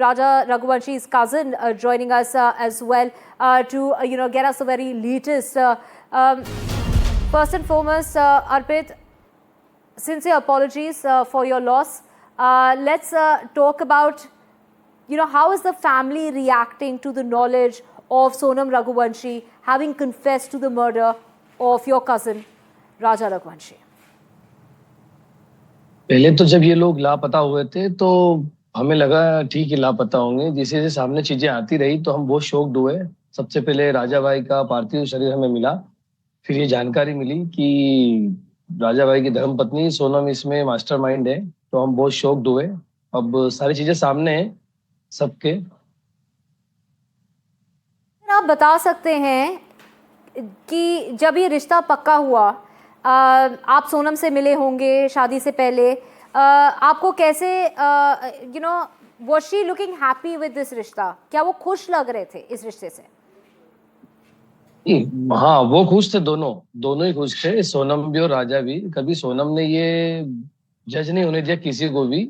Raja Raghuvanshi's cousin, joining us as well to get us the very latest. First and foremost, Arpit, sincere apologies for your loss. Let's talk about how is the family reacting to the knowledge of Sonam Raghuvanshi having confessed to the murder of your cousin Raja Raghuvanshi? पहले तो जब ये लोग लापता हुए थे तो हमें लगा ठीक है लापता होंगे। जैसे जैसे सामने चीजें आती रही तो हम बहुत शॉक्ड हुए। सबसे पहले राजा भाई का पार्थिव शरीर हमें मिला, फिर ये जानकारी मिली कि राजा भाई की धर्मपत्नी सोनम इसमें मास्टरमाइंड है, तो हम बहुत शॉक्ड हुए। अब सारी चीजें सामने हैं सबके। आप बता सकते हैं कि जब ये रिश्ता पक्का हुआ, आप सोनम से मिले होंगे शादी से पहले, आपको कैसे was she looking happy with this रिश्ता? क्या वो खुश लग रहे थे इस रिश्ते से? हाँ, वो खुश थे, दोनों ही खुश थे, सोनम भी और राजा भी। कभी सोनम ने ये जज नहीं होने दिया किसी को भी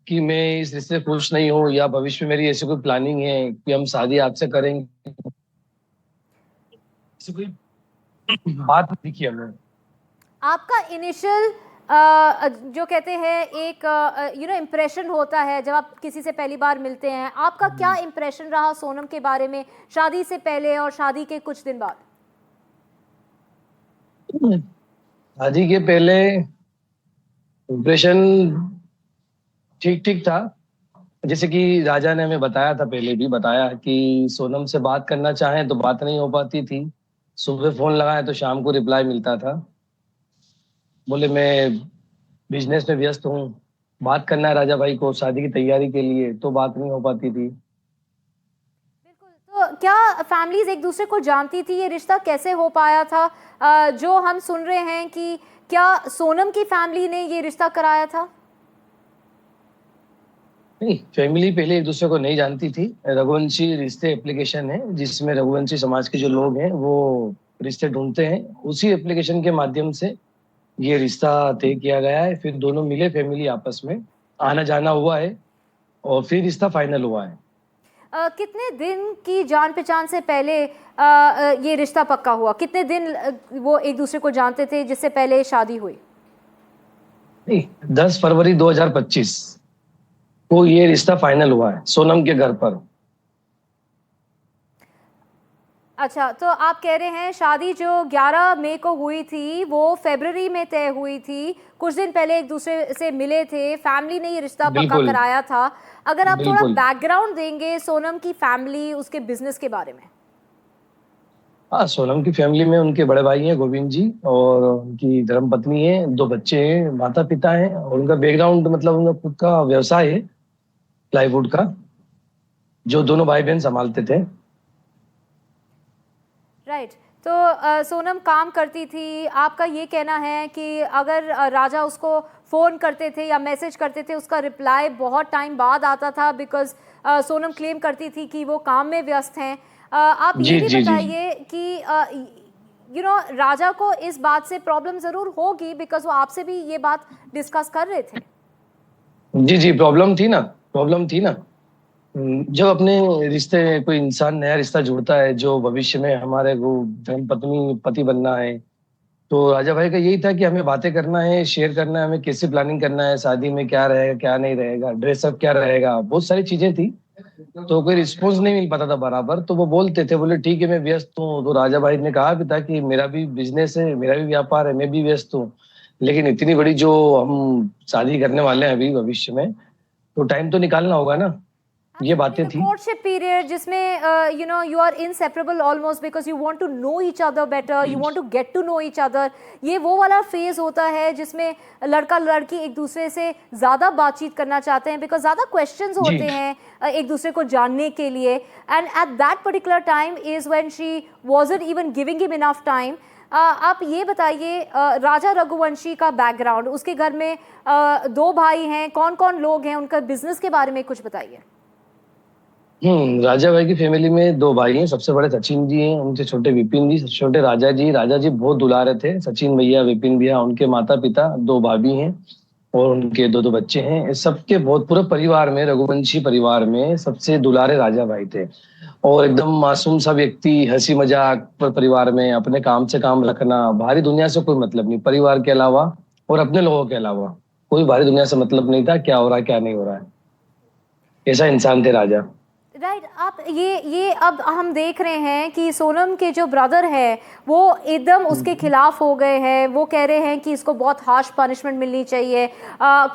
कि मैं इस रिश्ते से खुश नहीं हूँ या भविष्य में मेरी ऐसी कोई प्लानिंग है कि हम शादी आपसे करेंगे, ऐसी कोई बात नहीं की हमने। आपका इनिशियल जो कहते हैं एक इम्प्रेशन होता है जब आप किसी से पहली बार मिलते हैं, आपका क्या इम्प्रेशन रहा सोनम के बारे में शादी से पहले और शादी के कुछ दिन बाद? शादी के पहले इम्प्रेशन ठीक ठीक था। जैसे कि राजा ने हमें बताया था, पहले भी बताया कि सोनम से बात करना चाहें तो बात नहीं हो पाती थी। सुबह फोन लगाए तो शाम को रिप्लाई मिलता था। बोले मैं बिजनेस में व्यस्त हूँ, बात करना है राजा भाई को शादी की तैयारी के लिए, तो बात नहीं हो पाती थी। बिल्कुल। तो क्या फैमिलीज एक दूसरे को जानती थी? ये रिश्ता कैसे हो पाया था? जो हम सुन रहे हैं कि क्या सोनम की फैमिली ने ये रिश्ता कराया था? नहीं, फैमिली पहले एक दूसरे को नहीं जानती थी। रघुवंशी रिश्ते एप्लीकेशन है जिसमें रघुवंशी समाज के जो लोग हैं वो रिश्ते ढूंढते हैं, उसी एप्लीकेशन के माध्यम से ये रिश्ता तय किया गया है। फिर दोनों मिले, फैमिली आपस में आना जाना हुआ है और फिर रिश्ता फाइनल हुआ है। कितने दिन की जान पहचान से पहले ये रिश्ता पक्का हुआ? कितने दिन वो एक दूसरे को जानते थे जिससे पहले शादी हुई? नहीं, 10 फरवरी 2025 को ये रिश्ता फाइनल हुआ है सोनम के घर पर। अच्छा, तो आप कह रहे हैं शादी जो 11 मई को हुई थी वो फरवरी में तय हुई थी, कुछ दिन पहले एक दूसरे से मिले थे, फैमिली ने ये रिश्ता पक्का कराया था। अगर आप थोड़ा बैकग्राउंड देंगे सोनम की फैमिली, उसके बिजनेस के बारे में। हाँ, सोनम की फैमिली में उनके बड़े भाई हैं गोविंद जी और उनकी धर्मपत्नी है, 2 बच्चे हैं, माता पिता हैं और उनका बैकग्राउंड मतलब उनका खुद का व्यवसाय है प्लाईवुड का, जो दोनों भाई बहन संभालते थे। राइट। तो सोनम काम करती थी, आपका ये कहना है कि अगर राजा उसको फ़ोन करते थे या मैसेज करते थे उसका रिप्लाई बहुत टाइम बाद आता था, बिकॉज सोनम क्लेम करती थी कि वो काम में व्यस्त हैं। आप ये भी बताइए कि राजा को इस बात से प्रॉब्लम ज़रूर होगी, बिकॉज वो आपसे भी ये बात डिस्कस कर रहे थे। जी, प्रॉब्लम थी ना। जब अपने रिश्ते कोई इंसान नया रिश्ता जुड़ता है जो भविष्य में हमारे को धर्मपत्नी पति बनना है, तो राजा भाई का यही था कि हमें बातें करना है, शेयर करना है, हमें कैसे प्लानिंग करना है, शादी में क्या रहेगा क्या नहीं रहेगा, ड्रेसअप क्या रहेगा, बहुत सारी चीजें थी। तो कोई रिस्पॉन्स नहीं मिल पाता था बराबर, तो वो बोलते थे, बोले ठीक है मैं व्यस्त हूँ। तो राजा भाई ने कहा भी था कि मेरा भी बिजनेस है, मेरा भी व्यापार है, मैं भी व्यस्त हूँ, लेकिन इतनी बड़ी जो हम शादी करने वाले हैं अभी भविष्य में, तो टाइम तो निकालना होगा ना। ये बातें थी। कोर्टशिप पीरियड जिसमें you are inseparable almost, because you want to know each other better, you want to get to know each other. ये वो वाला फेज होता है जिसमें लड़का लड़की एक दूसरे से ज़्यादा बातचीत करना चाहते हैं, बिकॉज ज़्यादा क्वेश्चंस होते हैं एक दूसरे को जानने के लिए। And at that particular time is when she wasn't even giving him enough time. आप ये बताइए राजा रघुवंशी का बैकग्राउंड, उसके घर में 2 भाई हैं, कौन कौन लोग हैं, उनका बिजनेस के बारे में कुछ बताइए। राजा भाई की फैमिली में 2 भाई हैं। सबसे बड़े सचिन जी हैं, उनसे छोटे विपिन जी, छोटे राजा जी। राजा जी बहुत दुलारे थे, सचिन भैया विपिन भैया। उनके माता पिता 2 भाभी हैं, और उनके दो दो बच्चे हैं। सबके बहुत पूरे परिवार में, रघुवंशी परिवार में सबसे दुलारे राजा भाई थे। और एकदम मासूम सा व्यक्ति, हंसी मजाक पर परिवार में, अपने काम से काम रखना, बाहरी दुनिया से कोई मतलब नहीं, परिवार के अलावा और अपने लोगों के अलावा कोई बाहरी दुनिया से मतलब नहीं था, क्या हो रहा है क्या नहीं हो रहा है। ऐसा इंसान थे राजा। राइट। आप ये अब हम देख रहे हैं कि सोनम के जो ब्रदर है वो एकदम उसके खिलाफ हो गए हैं। वो कह रहे हैं कि इसको बहुत हार्श पनिशमेंट मिलनी चाहिए।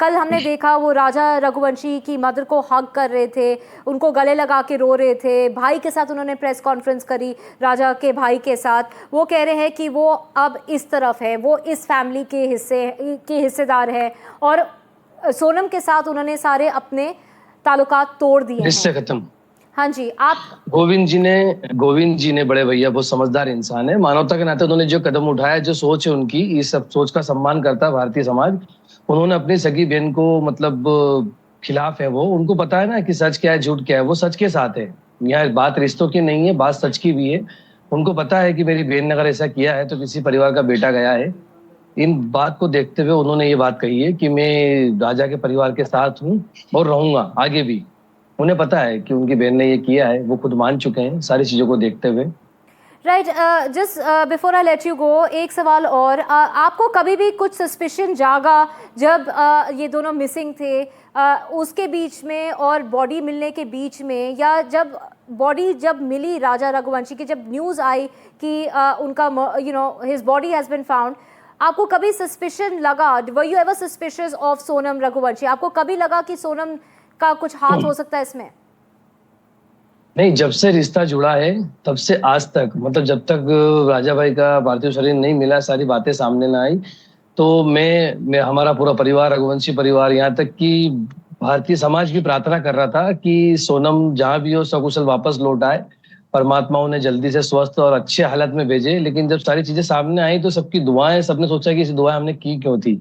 कल हमने देखा वो राजा रघुवंशी की मदर को हग कर रहे थे, उनको गले लगा के रो रहे थे। भाई के साथ उन्होंने प्रेस कॉन्फ्रेंस करी, राजा के भाई के साथ। वो कह रहे हैं कि वो अब इस तरफ है, वो इस फैमिली के हिस्सेदार है। और सोनम के साथ उन्होंने सारे अपने ताल्लुकात तोड़ दिए रिश्ते हैं। खत्म। हाँ जी। आप गोविंद जी ने बड़े भैया बहुत समझदार इंसान है, मानवता के नाते उन्होंने जो कदम उठाया, जो सोच है उनकी, इस सब सोच का सम्मान करता है भारतीय समाज। उन्होंने अपनी सगी बहन को मतलब खिलाफ है वो, उनको पता है ना कि सच क्या है झूठ क्या है, वो सच के साथ है। यहाँ बात रिश्तों की नहीं है, बात सच की भी है। उनको पता है कि मेरी बहन ने अगर ऐसा किया है तो किसी परिवार का बेटा गया है। इन बात को देखते हुए उन्होंने ये बात कही है कि मैं राजा के परिवार के साथ हूँ और रहूंगा आगे भी। उन्हें पता है कि उनकी बहन ने ये किया है, वो खुद मान चुके हैं सारी चीजों को देखते हुए। Right. Just before I let you go, एक सवाल और। आपको कभी भी कुछ सस्पिशन जागा जब ये दोनों मिसिंग थे, उसके बीच में और बॉडी मिलने के बीच में, या जब बॉडी जब मिली राजा रघुवंशी की, जब न्यूज़ आई कि उनका his body has been found, आपको कभी सस्पिशन लगा? Were you ever suspicious of Sonam Raghuvanshi? आपको कभी लगा कि सोनम का कुछ हाथ हो सकता है इसमें? नहीं, जब से रिश्ता जुड़ा है तब से आज तक, मतलब जब तक राजा भाई का पार्थिव शरीर नहीं मिला, सारी बातें सामने ना आई, तो मैं हमारा पूरा परिवार, रघुवंशी परिवार, यहाँ तक कि भारतीय समाज भी प्रार्थना कर रहा था कि सोनम जहां भी हो सकुशल वापस लौट आए, परमात्मा उन्हें जल्दी से स्वस्थ और अच्छे हालत में भेजे। लेकिन जब सारी चीजें सामने आई तो सबकी दुआएं, सबने सोचा कि इस दुआएं हमने की क्यों थी।